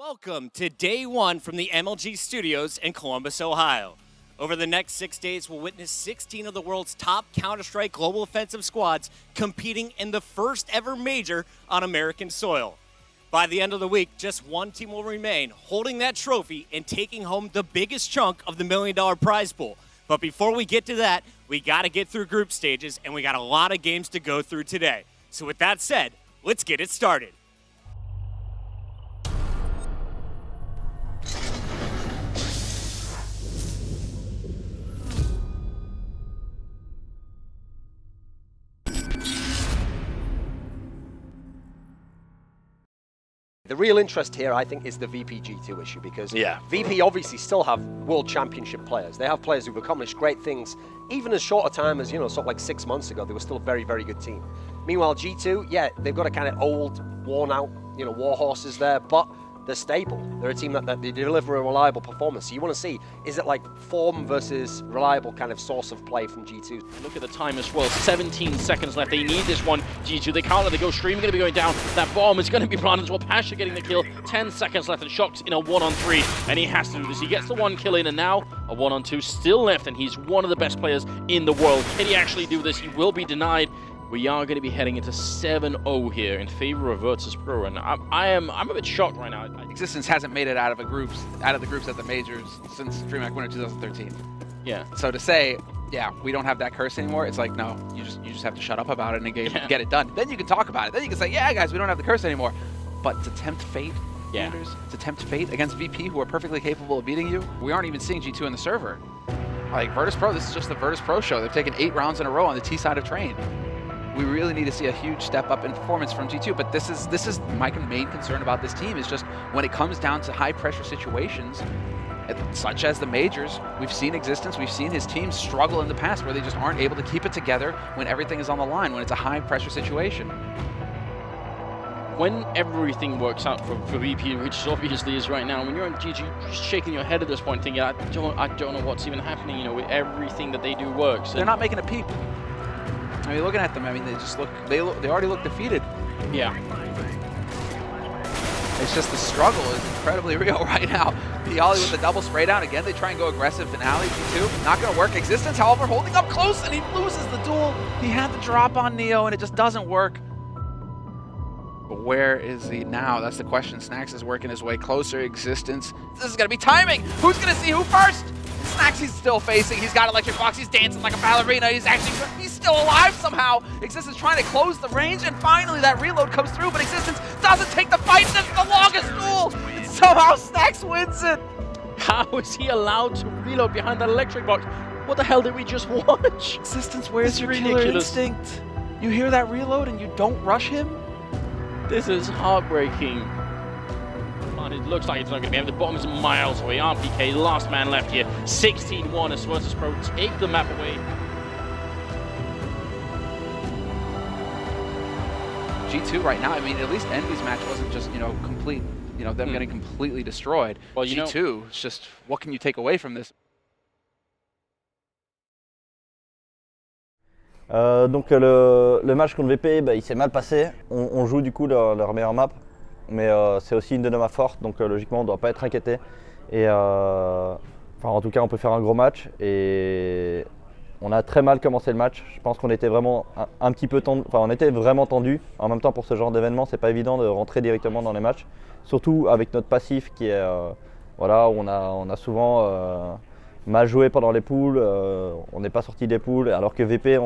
Welcome to day one from the MLG studios in Columbus, Ohio. Over the next 6 days, we'll witness 16 of the world's top Counter-Strike global offensive squads competing in the first ever major on American soil. By the end of the week, just one team will remain, holding that trophy and taking home the biggest chunk of the $1 million prize pool. But before we get to that, we got to get through group stages, and we got a lot of games to go through today. So with that said, let's get it started. The real interest here, I think, is the VP G2 issue, because VP obviously still have world championship players. They have players who've accomplished great things, even as short a time as, sort of like 6 months ago. They were still a very, very good team. Meanwhile, G2, yeah, they've got a kind of old, worn out, war horses there, but they're stable. They're a team that they deliver a reliable performance. So you want to see, is it like form versus reliable kind of source of play from G2? Look at the time as well, 17 seconds left. They need this one, G2. They can't let it go. Stream going to be going down. That bomb is going to be planted as well. Pasha getting the kill. 10 seconds left, and Shock's in a 1-on-3, and he has to do this. He gets the one kill in, and now a 1-on-2 still left, and he's one of the best players in the world. Can he actually do this? He will be denied. We are going to be heading into 7-0 here in favor of Virtus Pro, and I'm a bit shocked right now. Existence hasn't made it out of the groups at the majors since DreamHack Winter 2013. Yeah. So to say, yeah, we don't have that curse anymore, it's like, no, you just have to shut up about it and get it done. Then you can talk about it. Then you can say, yeah, guys, we don't have the curse anymore. But to tempt fate, to tempt fate against VP, who are perfectly capable of beating you, we aren't even seeing G2 in the server. Like Virtus Pro, this is just the Virtus Pro show. They've taken 8 rounds in a row on the T side of Train. We really need to see a huge step up in performance from G2, but this is my main concern about this team, is just when it comes down to high pressure situations, such as the majors, we've seen Existence, we've seen his team struggle in the past where they just aren't able to keep it together when everything is on the line, when it's a high pressure situation. When everything works out for VP, which obviously is right now, when you're on GG, you're just shaking your head at this point thinking, I don't know what's even happening, with everything that they do works. They're not making a peep. I mean, looking at them, I mean, they already look defeated. Yeah. It's just the struggle is incredibly real right now. The Ollie with the double spray down. Again, they try and go aggressive in alley. G2, not going to work. Existence, however, holding up close, and he loses the duel. He had the drop on Neo, and it just doesn't work. But where is he now? That's the question. Snax is working his way closer. Existence. This is going to be timing. Who's going to see who first? Snax, he's still facing. He's got Electric Box. He's dancing like a ballerina. He's still alive somehow. Existence trying to close the range, and finally that reload comes through, but Existence doesn't take the fight. This is the longest duel. And somehow Snax wins it. How is he allowed to reload behind that Electric Box? What the hell did we just watch? Existence, where's your killer instinct? You hear that reload and you don't rush him? This is heartbreaking. It looks like it's not going to be. The bottom is miles away. RPK, last man left here. 16-1 as Virtus Pro take the map away. G2 right now, I mean, at least Envy's match wasn't just, complete, them getting completely destroyed. Well, G2, it's just, what can you take away from this? Donc le match contre VP, il s'est mal passé. On joue du coup leur meilleure map. Mais c'est aussi une de nos maps fortes, donc logiquement on ne doit pas être inquiété. Et en tout cas on peut faire un gros match, et on a très mal commencé le match. Je pense qu'on était vraiment un petit peu tendu, on était vraiment tendu. En même temps, pour ce genre d'événement, c'est pas évident de rentrer directement dans les matchs, surtout avec notre passif qui est où on a souvent mal joué pendant les poules. On n'est pas sorti des poules, alors que VP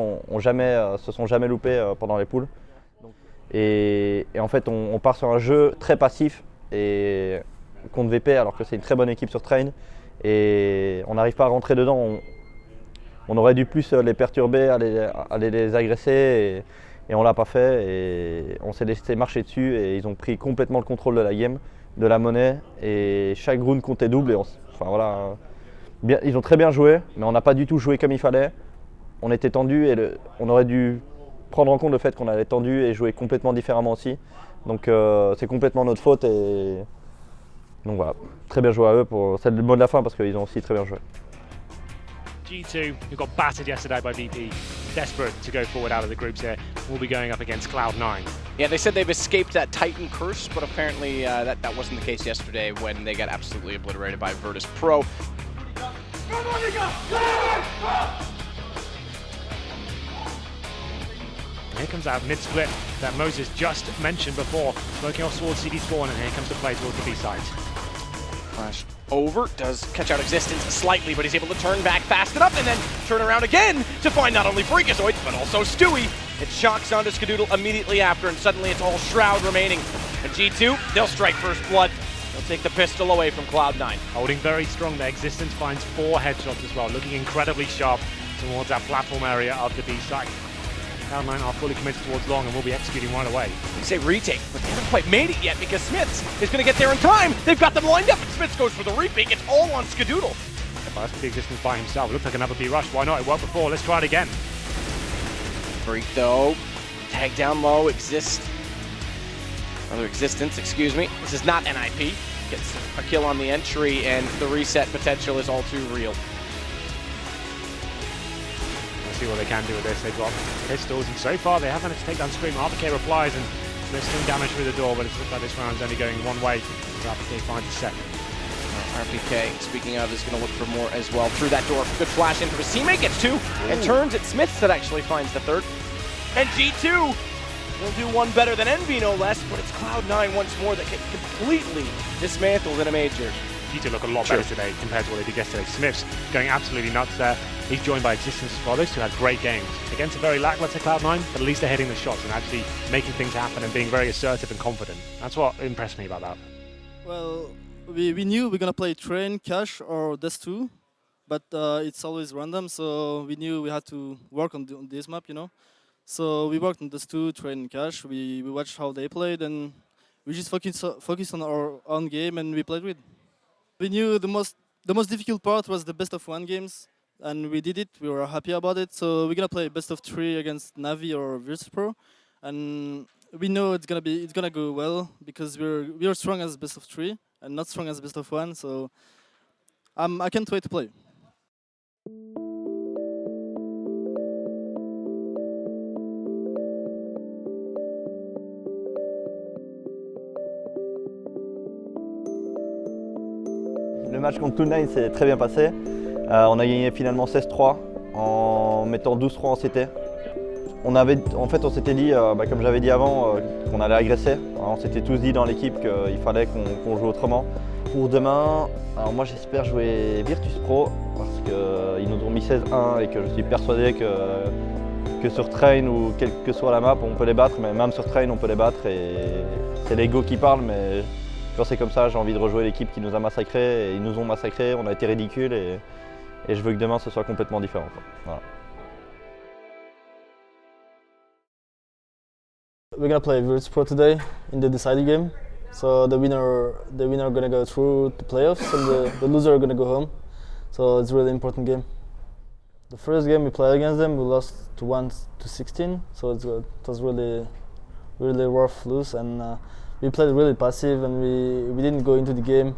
se sont jamais loupés pendant les poules. Et en fait, on part sur un jeu très passif et contre VP, alors que c'est une très bonne équipe sur Train, et on n'arrive pas à rentrer dedans. On aurait dû plus les perturber, aller les agresser, et on l'a pas fait, et on s'est laissé marcher dessus, et ils ont pris complètement le contrôle de la game, de la monnaie, et chaque round comptait double. Et ils ont très bien joué, mais on n'a pas du tout joué comme il fallait. On était tendu, et on aurait dû prendre en compte le fait qu'on allait tendu et jouer complètement différemment aussi. Donc c'est complètement notre faute, et donc voilà, très bien joué à eux. C'est le mot de la fin, parce qu'ils ont aussi très bien joué. G2, who got battered yesterday by VP, desperate to go forward out of the groups here, will be going up against Cloud9. Yeah, they said they've escaped that Titan curse, but apparently that wasn't the case yesterday when they got absolutely obliterated by Virtus Pro. Here comes that mid-split that Moses just mentioned before, working off towards CD spawn, and here comes the play towards the B side. Flash over, does catch out Existence slightly, but he's able to turn back fast enough and then turn around again to find not only Freakazoid, but also Stewie. It shocks onto Skadoodle immediately after, and suddenly it's all Shroud remaining. And G2, they'll strike first blood. They'll take the pistol away from Cloud9. Holding very strong there, Existence finds 4 headshots as well, looking incredibly sharp towards that platform area of the B side. Cloud9 are fully committed towards long and will be executing right away. You say retake, but they haven't quite made it yet because Smiths is going to get there in time. They've got them lined up, and Smiths goes for the repeat. It's all on Skadoodle. That's the Existence by himself. It looks like another B rush. Why not? It worked before. Let's try it again. Freak though, tag down low, Existence, excuse me. This is not NIP. Gets a kill on the entry, and the reset potential is all too real. Let's see what they can do with this. They drop pistols, and so far they have managed to take down Scream. RPK replies, and there's some damage through the door, but it looks like this round's only going one way. So RPK finds a second. RPK, speaking of, is going to look for more as well. Through that door, good flash into his teammate, gets 2, and turns. It's Smiths that actually finds the 3rd. And G2 will do one better than Envy, no less, but it's Cloud9 once more that get completely dismantled in a major. G2 look a lot better today compared to what they did yesterday. Smiths going absolutely nuts there. He's joined by Existence as well. Those two had great games against a very lackluster Cloud9, but at least they're hitting the shots and actually making things happen and being very assertive and confident. That's what impressed me about that. Well, we knew we're gonna play Train, Cash, or Death 2, but it's always random, so we knew we had to work on this map, you know. So we worked on Death 2, Train, and Cash. We watched how they played, and we just focused on our own game, and we played with. We knew the most difficult part was the best of 1 games, and we did it. We were happy about it. So we're gonna play best of 3 against Navi or Virtus Pro, and we know it's gonna go well because we're strong as best of 3 and not strong as best of 1. So I can't wait to play. Le match contre Cloud9 s'est très bien passé. On a gagné finalement 16-3 en mettant 12-3 en CT. En fait, on s'était dit, comme j'avais dit avant, qu'on allait agresser. On s'était tous dit dans l'équipe qu'il fallait qu'on joue autrement. Pour demain, alors moi j'espère jouer Virtus Pro parce qu'ils nous ont mis 16-1 et que je suis persuadé que sur Train ou quelle que soit la map, on peut les battre. Mais même sur Train, on peut les battre et c'est l'ego qui parle. Mais quand c'est comme ça, j'ai envie de rejouer l'équipe qui nous a massacrés. Et ils nous ont massacrés, on a été ridicules et je veux que demain ce soit complètement différent. Voilà. We're gonna play Virtus Pro today in the deciding game. So the winner gonna go through the playoffs, and the loser gonna go home. So it's a really important game. The first game we played against them, we lost to 1-16. So it was really rough lose, and we played really passive, and we didn't go into the game.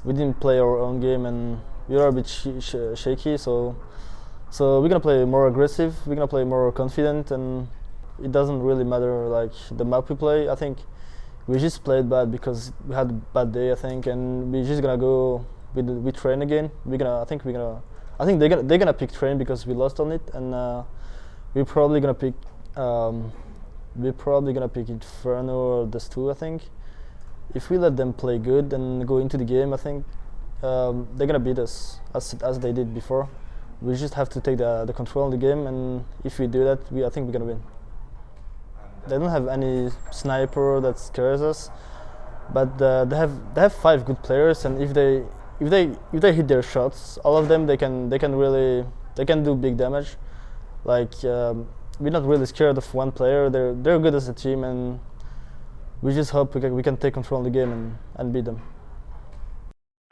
We didn't play our own game, and we were a bit shaky. So we're gonna play more aggressive. We're gonna play more confident, and it doesn't really matter like the map we play. I think we just played bad because we had a bad day, I think, and we're just gonna go with Train again. I think they're gonna pick Train because we lost on it, and we're probably gonna pick Inferno or Death 2, I think. If we let them play good and go into the game, I think they're gonna beat us as they did before. We just have to take the control of the game, and if we do that, I think we're gonna win. They don't have any sniper that scares us, but they have 5 good players, and if they hit their shots, all of them, they can do big damage. Like we're not really scared of one player. They're good as a team, and we just hope we can take control of the game and beat them.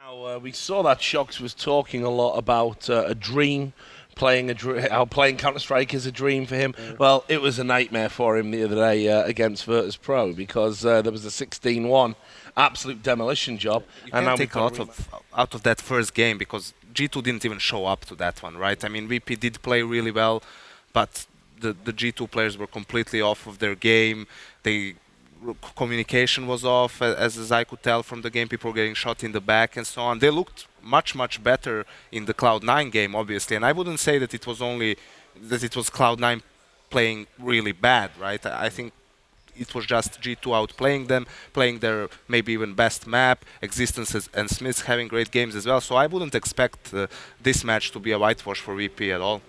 Now we saw that Shox was talking a lot about a dream. Playing Counter-Strike is a dream for him. Well, it was a nightmare for him the other day against Virtus Pro because there was a 16-1 absolute demolition job. You can't take out of that first game because G2 didn't even show up to that one, right? I mean, VP did play really well, but the G2 players were completely off of their game. They communication was off, as I could tell from the game. People were getting shot in the back and so on. They looked much better in the Cloud9 game, obviously, and I wouldn't say that it was Cloud9 playing really bad, right? I think it was just G2 outplaying them, playing their maybe even best map, Existences and Smiths having great games as well. So I wouldn't expect this match to be a whitewash for VP at all.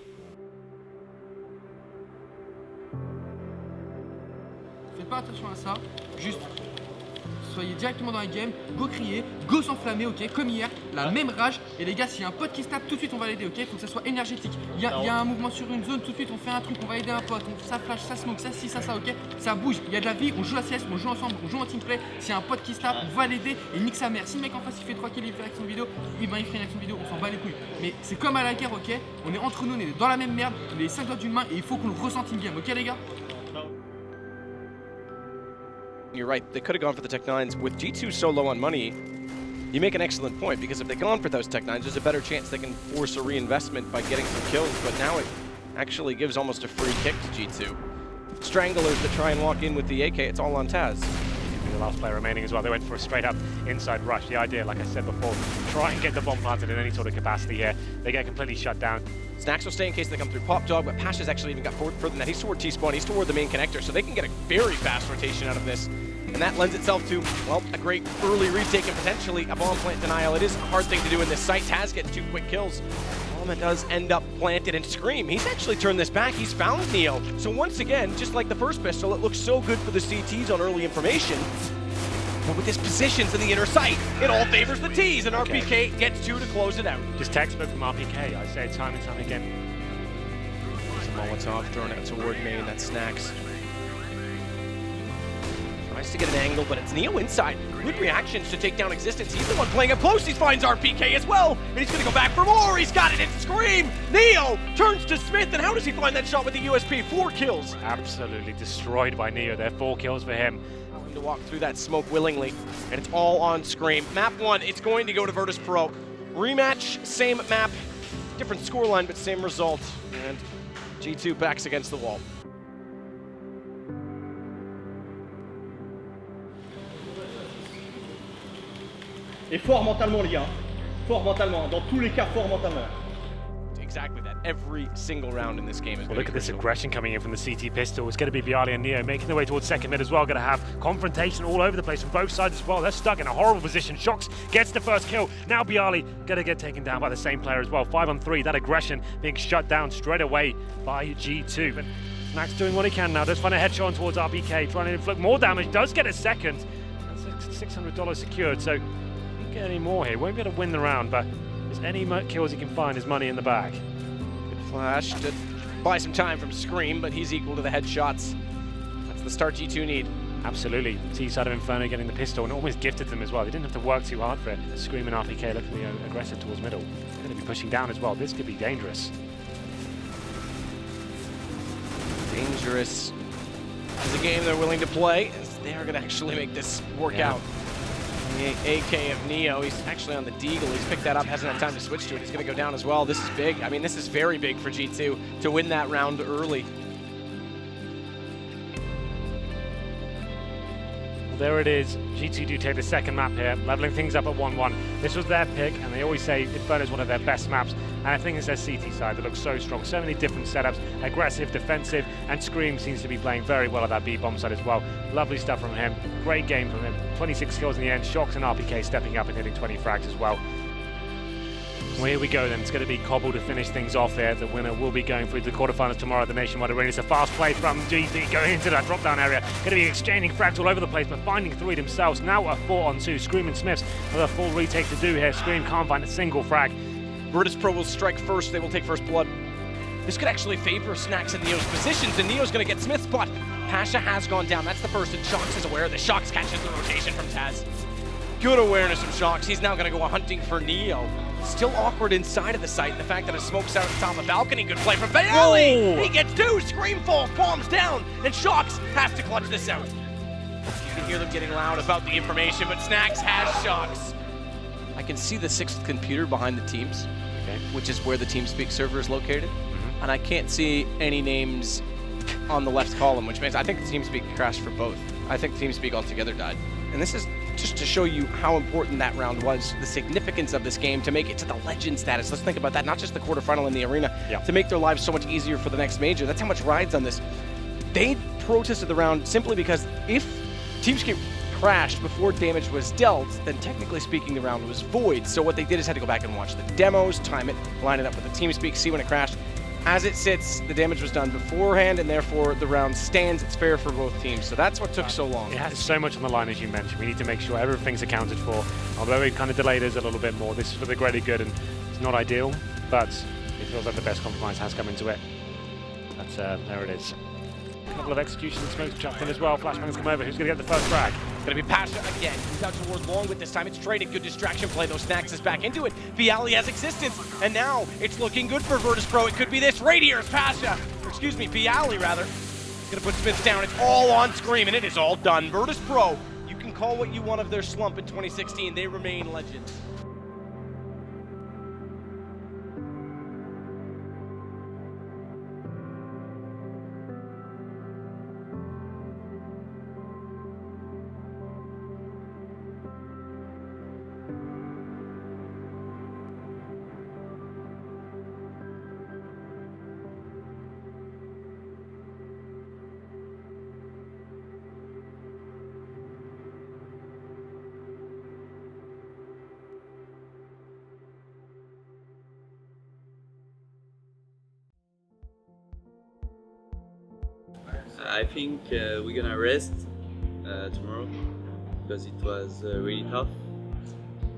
Faites pas attention à ça, juste soyez directement dans la game, go crier, go s'enflammer, ok, comme hier, la même rage. Et les gars, s'il y a un pote qui se tape, tout de suite on va l'aider, ok, faut que ça soit énergétique. Il y a un mouvement sur une zone, tout de suite on fait un truc, on va aider un pote, ça flash, ça smoke, ça si, ça, ok, ça bouge, il y a de la vie, on joue la CS, on joue ensemble, on joue en teamplay. S'il y a un pote qui se tape, on va l'aider et nique sa mère. Si le mec en face il fait 3 kills, il fait une action vidéo, il fait une action vidéo, on s'en bat les couilles. Mais c'est comme à la guerre, ok, on est entre nous, on est dans la même merde, les 5 doigts d'une main et il faut qu'on le ressente in game, ok les gars. You're right, they could have gone for the Tech-9s. With G2 so low on money, you make an excellent point, because if they'd gone for those Tech-9s, there's a better chance they can force a reinvestment by getting some kills, but now it actually gives almost a free kick to G2. Stranglers that try and walk in with the AK, it's all on Taz. The last player remaining as well. They went for a straight up inside rush. The idea, like I said before, try and get the bomb planted in any sort of capacity here. They get completely shut down. Snacks will stay in case they come through Pop Dog, but Pasha's actually even got further than that. He's toward T-spawn, he's toward the main connector, so they can get a very fast rotation out of this. And that lends itself to, well, a great early retake and potentially a bomb plant denial. It is a hard thing to do in this site. Taz getting 2 quick kills. Bomb does end up planted, and Scream, he's actually turned this back. He's found Neo. So once again, just like the first pistol, it looks so good for the CTs on early information. But with his positions in the inner sight, it all favors the T's, and RPK gets 2 to close it out. Just textbook from RPK, I say time and time again. Molotov thrown out toward main, that's Snacks. Tries to get an angle, but it's Neo inside. Good reactions to take down Existence. He's the one playing up close. He finds RPK as well, and he's gonna go back for more. He's got it, it's Scream. Neo turns to Smith, and how does he find that shot with the USP? 4 kills. Absolutely destroyed by Neo there, 4 kills for him. To walk through that smoke willingly, and it's all on Scream. Map 1, it's going to go to Virtus Pro. Rematch, same map, different scoreline, but same result. And G2 backs against the wall. Et fort mentalement, les gars. Fort mentalement. Dans tous les cas, fort mentalement. Exactly that. Every single round in this game is. Well, look at this aggression coming in from the CT pistol. It's going to be Bialy and Neo making their way towards second mid as well. Going to have confrontation all over the place from both sides as well. They're stuck in a horrible position. Shox gets the first kill. Now Bialy going to get taken down by the same player as well. 5 on 3. That aggression being shut down straight away by G2. But Max doing what he can now. Does find a headshot on towards RBK. Trying to inflict more damage. Does get a second. That's $600 secured. So he won't get any more here. Won't be able to win the round. But there's any kills he can find is money in the bag. Flash to buy some time from Scream, but he's equal to the headshots. That's the start G2 need. Absolutely. T side of Inferno getting the pistol and almost gifted them as well. They didn't have to work too hard for it. Scream and RPK looking aggressive towards middle. They're going to be pushing down as well. This could be dangerous. Dangerous is a game they're willing to play. They are going to actually make this work out. The AK of Neo, he's actually on the Deagle. He's picked that up, hasn't had time to switch to it. He's going to go down as well. This is big. I mean, this is very big for G2 to win that round early. Well, there it is. G2 do take the second map here, leveling things up at 1-1. This was their pick, and they always say Inferno is one of their best maps. And I think it's their CT side that looks so strong. So many different setups, aggressive, defensive, and Scream seems to be playing very well at that B-bomb side as well. Lovely stuff from him. Great game from him. 26 kills in the end. Shox and RPK stepping up and hitting 20 frags as well. Well, here we go then. It's going to be Cobble to finish things off here. The winner will be going through the quarterfinals tomorrow at the Nationwide Arena. It's a fast play from GP going into that drop-down area. Going to be exchanging frags all over the place, but finding 3 themselves. Now a 4-on-2. Scream and Smiths with a full retake to do here. Scream can't find a single frag. Virtus Pro will strike first. They will take first blood. This could actually favor Snacks and Neo's positions, and Neo's going to get Smith's, but Pasha has gone down. That's the first, and Shox is aware of this. Shox catches the rotation from Taz. Good awareness from Shox. He's now going to go hunting for Neo. Still awkward inside of the site. The fact that it smokes out at the top of the balcony. Good play from Bialy. He gets 2. Scream falls, palms down, and Shox has to clutch this out. You can hear them getting loud about the information, but Snacks has Shox. I can see the 6th computer behind the teams, which is where the TeamSpeak server is located. And I can't see any names on the left column, which means I think the TeamSpeak crashed for both. I think TeamSpeak altogether died. And this is just to show you how important that round was, the significance of this game, to make it to the legend status. Let's think about that, not just the quarterfinal in the arena, to make their lives so much easier for the next major. That's how much rides on this. They protested the round simply because if TeamSpeak crashed before damage was dealt, then technically speaking the round was void. So what they did is had to go back and watch the demos, time it, line it up with the TeamSpeak, see when it crashed. As it sits, the damage was done beforehand, and therefore the round stands. It's fair for both teams. So that's what took so long. It has so much on the line, as you mentioned. We need to make sure everything's accounted for. Although it kind of delayed us a little bit more, this is for the greater good, and it's not ideal, but it feels like the best compromise has come into it. That's there it is. A couple of executions and smokes chucked in as well. Flashbang's come over. Who's going to get the first frag? Going to be Pasha again. Comes out towards long with this time. It's traded. Good distraction play, though. Snacks is back into it. Viali has existence. And now it's looking good for Virtus Pro. It could be this. Right here is Pasha. Or excuse me, Viali, rather. Going to put Smith down. It's all on Scream, and it is all done. Virtus Pro, you can call what you want of their slump in 2016. They remain legends. I think we're gonna rest tomorrow because it was really tough.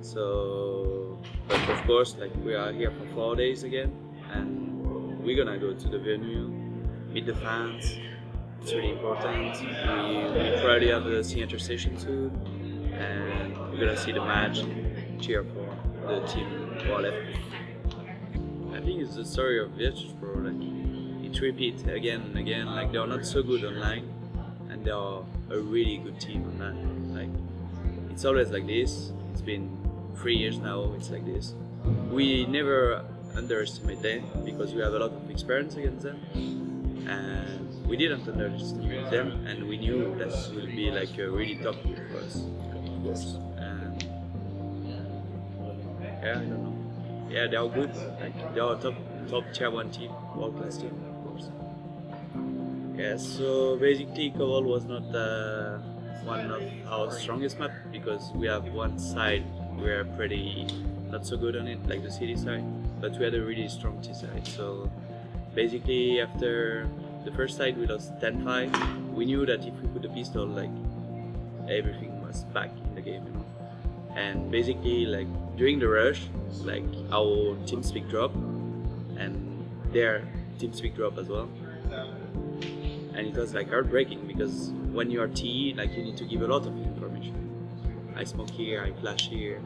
So, but of course, like we are here for 4 days again, and we're gonna go to the venue, meet the fans. It's really important. We probably have the signature session soon, and we're gonna see the match, cheer for the team who are left. I think it's the story of Virtus Pro. Like, it repeats again and again. Like, they are not so good online, and they are a really good team online. Like, it's always like this. It's been 3 years now. It's like this. We never underestimate them because we have a lot of experience against them, and we didn't underestimate them, and we knew that it would be like a really tough group for us, of course. And yeah, I don't know. Yeah, they are good. Like, they are top tier 1 team, world class team, of course. Yeah, so basically Cobble was not one of our strongest map because we have one side we are pretty not so good on it, like the city side, but we had a really strong T side. So basically after the first side we lost 10-5. We knew that if we put the pistol, like, everything was back in the game, you know. And basically, like, during the rush, like, our TeamSpeak dropped and their TeamSpeak dropped as well. And it was like heartbreaking because when you are TE, like, you need to give a lot of information. I smoke here, I flash here,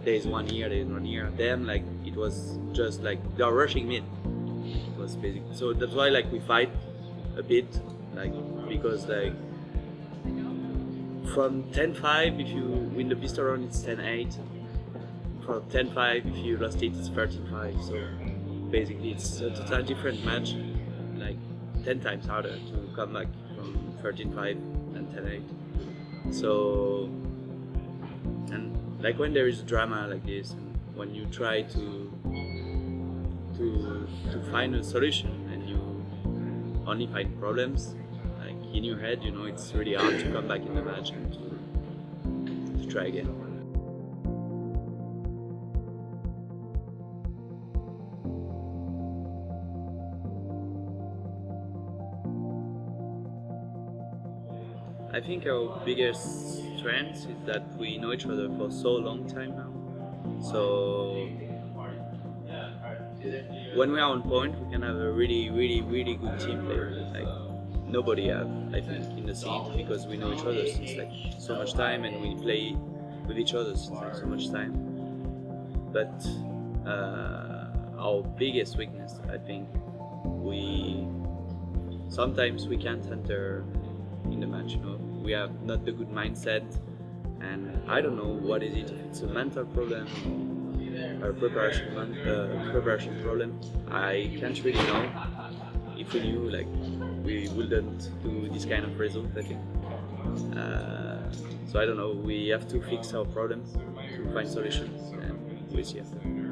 there's one here, there's one here. Then, like, it was just like they are rushing mid. It was basically, so that's why, like, we fight a bit, like, because, like, from 10-5, if you win the pistol round, it's 10-8. From 10-5, if you lost it, it's 13-5. So basically, it's a totally different match, like 10 times harder to come back from 13-5 and 10-8. So, and like when there is drama like this, and when you try to find a solution and you only find problems, like in your head, you know, it's really hard to come back in the match and to try again. I think our biggest strength is that we know each other for so long time now. So when we are on point, we can have a really good team player. Like nobody have, I think, in the scene, because we know each other since like so much time, and we play with each other since like so much time. But our biggest weakness, I think, sometimes we can't enter in the match, you know. We have not the good mindset, and I don't know what is it, if it's a mental problem or preparation problem. I can't really know. If we knew, like, we wouldn't do this kind of result, I think. So I don't know. We have to fix our problems to find solutions, and we'll see after.